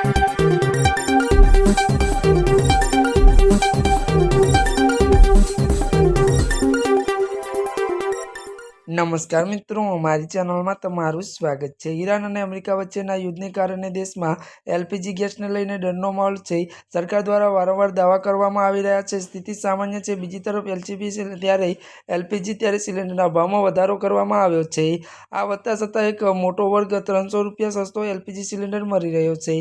નમસ્કાર મિત્રો, અમારી ચેનલમાં તમારું સ્વાગત છે। ઈરાન અને અમેરિકા વચ્ચેના યુદ્ધને કારણે દેશમાં એલપીજી ગેસને લઈને ડરનો માહોલ છે। સરકાર દ્વારા વારંવાર દાવા કરવામાં આવી રહ્યા છે સ્થિતિ સામાન્ય છે। બીજી તરફ એલપીજી સિલિન્ડરના ભાવમાં વધારો કરવામાં આવ્યો છે। આ વધતા છતાં એક મોટો વર્ગ 300 રૂપિયા સસ્તો એલપીજી સિલિન્ડર મળી રહ્યો છે।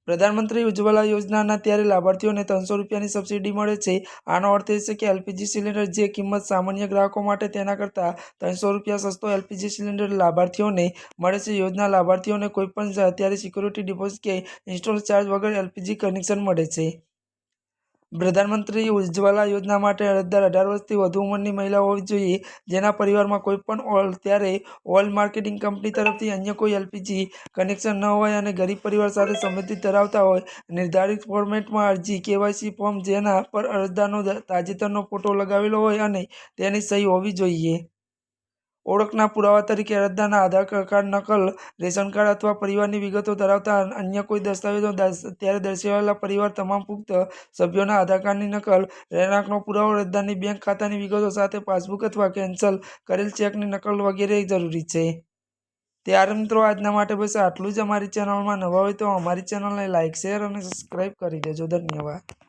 પ્રધાનમંત્રી ઉજ્જવલા યોજનાના ત્યારે લાભાર્થીઓને 300 રૂપિયાની સબસિડી મળે છે। આનો અર્થ એ છે કે એલપીજી સિલિન્ડર જે કિંમત સામાન્ય ગ્રાહકો માટે તેના કરતાં 300 રૂપિયા સસ્તો એલપીજી સિલિન્ડર લાભાર્થીઓને મળે છે। યોજના લાભાર્થીઓને કોઈપણ અત્યારે સિક્યુરિટી ડિપોઝિટ કે ઇન્સ્ટોલ ચાર્જ વગર એલપીજી કનેક્શન મળે છે। પ્રધાનમંત્રી ઉજ્જવલા યોજના માટે અરજદાર 18 વર્ષથી વધુ ઉંમરની મહિલા હોવી જોઈએ, જેના પરિવારમાં કોઈપણ ઓઇલ માર્કેટિંગ કંપની તરફથી અન્ય કોઈ એલપીજી કનેક્શન ન હોય અને ગરીબ પરિવાર સાથે સંબંધિત ધરાવતા હોય। નિર્ધારિત ફોર્મેટમાં અરજી કેવાયસી ફોર્મ જેના પર અરજદારનો તાજેતરનો ફોટો લગાવેલો હોય અને તેની સહી હોવી જોઈએ। ઓળખના પુરાવા તરીકે અરજદારના આધાર કાર્ડ નકલ, રેશન કાર્ડ અથવા પરિવારની વિગતો ધરાવતા અન્ય કોઈ દસ્તાવેજો ત્યારે દર્શાવેલા પરિવાર તમામ પુખ્ત સભ્યોના આધાર કાર્ડની નકલ, રહેણાંકનો પુરાવો, અરજદારની બેંક ખાતાની વિગતો સાથે પાસબુક અથવા કેન્સલ કરેલ ચેકની નકલ વગેરે જરૂરી છે। ત્યારે મિત્રો આજના માટે બસ આટલું જ। અમારી ચેનલમાં નવા હોય તો અમારી ચેનલને લાઇક, શેર અને સબસ્ક્રાઈબ કરી દેજો। ધન્યવાદ।